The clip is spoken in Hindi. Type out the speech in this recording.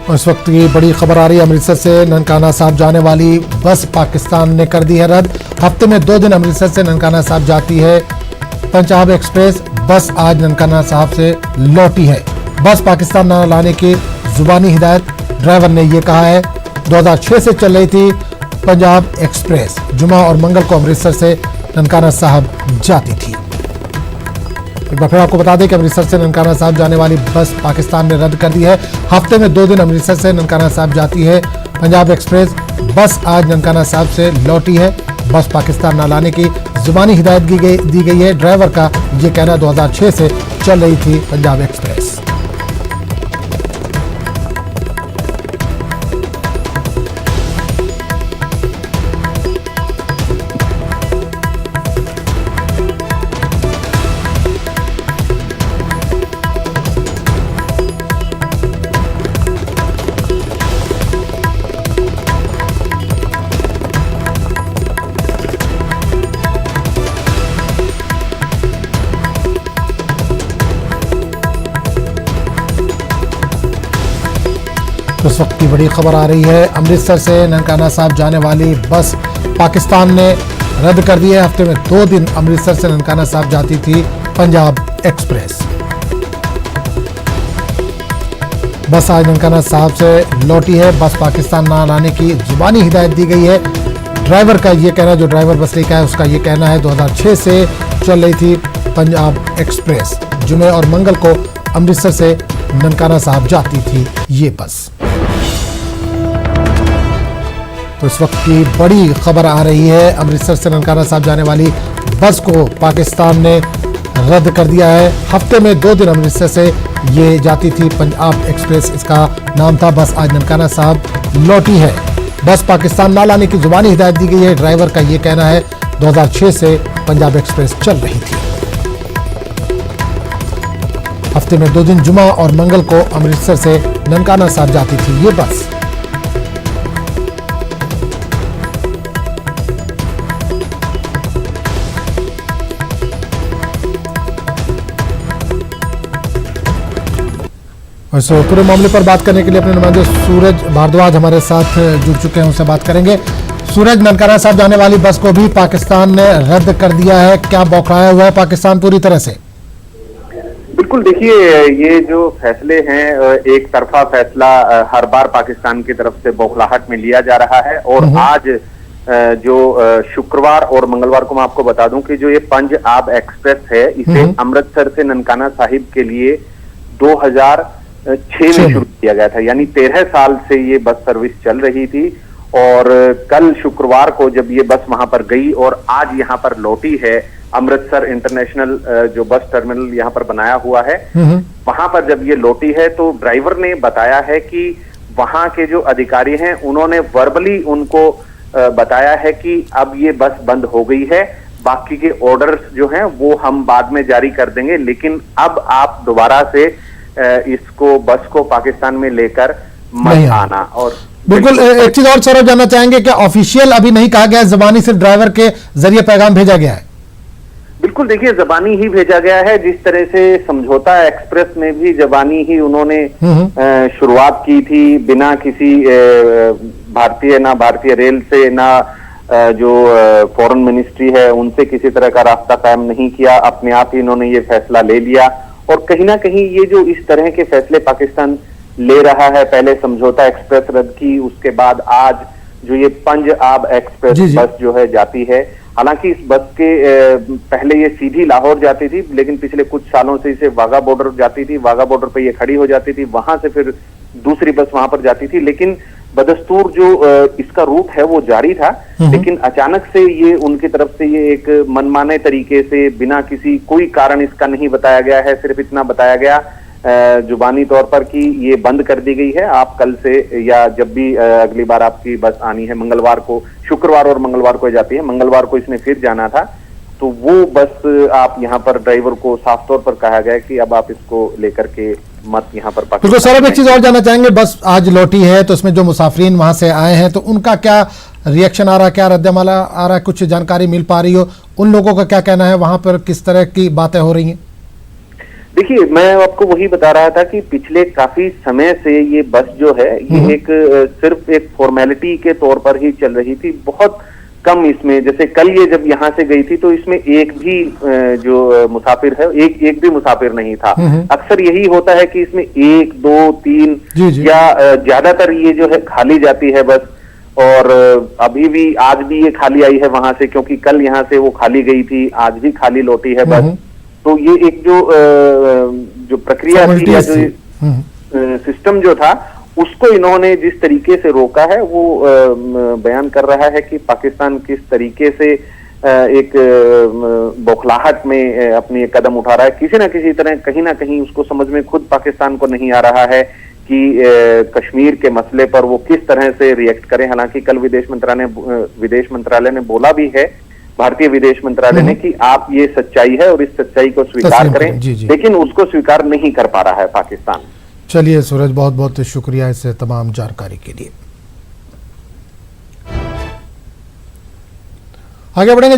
इस वक्त की बड़ी खबर आ रही है अमृतसर से। ननकाना साहब जाने वाली बस पाकिस्तान ने कर दी है रद्द। हफ्ते में 2 दिन अमृतसर से ननकाना साहब जाती है पंजाब एक्सप्रेस। बस आज ननकाना साहब से लौटी है। बस पाकिस्तान न लाने की जुबानी हिदायत, ड्राइवर ने यह कहा है। 2006 से चल रही थी पंजाब एक्सप्रेस। जुमा और मंगल को अमृतसर से ननकाना साहब जाती थी। एक बार फिर आपको बता दें कि अमृतसर से ननकाना साहब जाने वाली बस पाकिस्तान ने रद्द कर दी है। हफ्ते में 2 दिन अमृतसर से ननकाना साहब जाती है पंजाब एक्सप्रेस। बस आज ननकाना साहब से लौटी है। बस पाकिस्तान न लाने की जुबानी हिदायत दी गई है। ड्राइवर का ये कहना 2006 से चल रही थी पंजाब एक्सप्रेस। इस वक्त की बड़ी खबर आ रही है अमृतसर से ननकाना साहब जाने वाली बस पाकिस्तान ने रद्द कर दी है। हफ्ते में 2 दिन अमृतसर से ननकाना साहब जाती थी पंजाब एक्सप्रेस। बस आज ननकाना साहब से लौटी है। बस पाकिस्तान न लाने की जुबानी हिदायत दी गई है। ड्राइवर का ये कहना, जो ड्राइवर बस लेकर है उसका ये कहना है 2006 से चल रही थी पंजाब एक्सप्रेस। जुमे और मंगल को अमृतसर से ननकाना साहब जाती थी ये बस। तो इस वक्त की बड़ी खबर आ रही है अमृतसर से ननकाना साहब जाने वाली बस को पाकिस्तान ने रद्द कर दिया है। हफ्ते में 2 दिन अमृतसर से ये जाती थी पंजाब एक्सप्रेस, इसका नाम था। बस आज ननकाना साहब लौटी है। बस पाकिस्तान ना लाने की जुबानी हिदायत दी गई है। ड्राइवर का ये कहना है 2006 से पंजाब एक्सप्रेस चल रही थी। हफ्ते में 2 दिन जुमा और मंगल को अमृतसर से ननकाना साहब जाती थी ये बस। इस पूरे मामले पर बात करने के लिए अपने नुमाइंदे सूरज भारद्वाज हमारे साथ जुड़ चुके हैं, उनसे बात करेंगे। सूरज, ननकाना साहब जाने वाली बस को भी पाकिस्तान ने रद्द कर दिया है। क्या बौखलाया हुआ है पाकिस्तान पूरी तरह से? बिल्कुल, देखिए ये जो फैसले हैं, एक तरफा फैसला हर बार पाकिस्तान की तरफ से बौखलाहट में लिया जा रहा है। और आज जो शुक्रवार और मंगलवार को मैं आपको बता दूं कि जो ये पंजाब एक्सप्रेस है, इसे अमृतसर से ननकाना साहिब के लिए 2006 में शुरू किया गया था। यानी 13 साल से ये बस सर्विस चल रही थी। और कल शुक्रवार को जब ये बस वहां पर गई और आज यहाँ पर लौटी है, अमृतसर इंटरनेशनल जो बस टर्मिनल यहाँ पर बनाया हुआ है, वहां पर जब ये लौटी है तो ड्राइवर ने बताया है कि वहां के जो अधिकारी हैं उन्होंने वर्बली उनको बताया है कि अब ये बस बंद हो गई है, बाकी के ऑर्डर्स जो हैं वो हम बाद में जारी कर देंगे, लेकिन अब आप दोबारा से इसको बस को पाकिस्तान में लेकर मत आना। और बिल्कुल, एक चीज और सौरभ जानना चाहेंगे, क्या ऑफिशियल अभी नहीं कहा गया, जबानी सिर्फ ड्राइवर के जरिए पैगाम भेजा गया है? बिल्कुल, देखिए जबानी ही भेजा गया है। जिस तरह से समझौता एक्सप्रेस में भी जबानी ही उन्होंने शुरुआत की थी, बिना किसी भारतीय रेल से ना जो फॉरेन मिनिस्ट्री है उनसे किसी तरह का रास्ता कायम नहीं किया। अपने आप ही इन्होंने ये फैसला ले लिया। और कहीं ना कहीं ये जो इस तरह के फैसले पाकिस्तान ले रहा है, पहले समझौता एक्सप्रेस रद्द की, उसके बाद आज जो ये पंजाब एक्सप्रेस बस जो है जाती है। हालांकि इस बस के पहले ये सीधी लाहौर जाती थी, लेकिन पिछले कुछ सालों से इसे वाघा बॉर्डर जाती थी। वाघा बॉर्डर पे ये खड़ी हो जाती थी, वहां से फिर दूसरी बस वहां पर जाती थी। लेकिन बदस्तूर जो इसका रूट है वो जारी था, लेकिन अचानक से ये उनकी तरफ से ये एक मनमाने तरीके से, बिना किसी कोई कारण इसका नहीं बताया गया है, सिर्फ इतना बताया गया जुबानी तौर पर कि ये बंद कर दी गई है। आप कल से या जब भी अगली बार आपकी बस आनी है, मंगलवार को, शुक्रवार और मंगलवार को जाती है, मंगलवार को इसने फिर जाना था, तो वो बस आप यहाँ पर ड्राइवर को साफ तौर पर कहा गया कि अब आप इसको लेकर के मत यहाँ पर पाकिस्तान। तो सर, एक चीज और जानना चाहेंगे, बस आज लौटी है तो उसमें जो मुसाफिरीन वहां से आए हैं तो उनका क्या रिएक्शन आ रहा है, क्या रद्दमल आ रहा है, कुछ जानकारी मिल पा रही हो? उन लोगों का क्या कहना है, वहां पर किस तरह की बातें हो रही हैं? देखिए, मैं आपको वही बता रहा था कि पिछले काफी समय से ये बस जो है ये एक सिर्फ एक फॉर्मेलिटी के तौर पर ही चल रही थी। बहुत कम इसमें, जैसे कल ये जब यहाँ से गई थी तो इसमें एक भी जो मुसाफिर है, एक भी मुसाफिर नहीं था। अक्सर यही होता है कि इसमें 1, 2, 3 या ज्यादातर ये जो है खाली जाती है बस। और अभी भी आज भी ये खाली आई है वहां से, क्योंकि कल यहाँ से वो खाली गई थी, आज भी खाली लौटी है बस। तो ये एक जो प्रक्रिया थी या जो सिस्टम जो था उसको इन्होंने जिस तरीके से रोका है वो बयान कर रहा है कि पाकिस्तान किस तरीके से एक बौखलाहट में अपनी एक कदम उठा रहा है। किसी ना किसी तरह कहीं ना कहीं उसको समझ में खुद पाकिस्तान को नहीं आ रहा है कि कश्मीर के मसले पर वो किस तरह से रिएक्ट करें। हालांकि कल विदेश मंत्रालय ने बोला भी है, भारतीय विदेश मंत्रालय ने, कि आप ये सच्चाई है और इस सच्चाई को स्वीकार करें, लेकिन उसको स्वीकार नहीं कर पा रहा है पाकिस्तान। चलिए सूरज, बहुत बहुत शुक्रिया इस तमाम जानकारी के लिए। आगे बढ़ेंगे।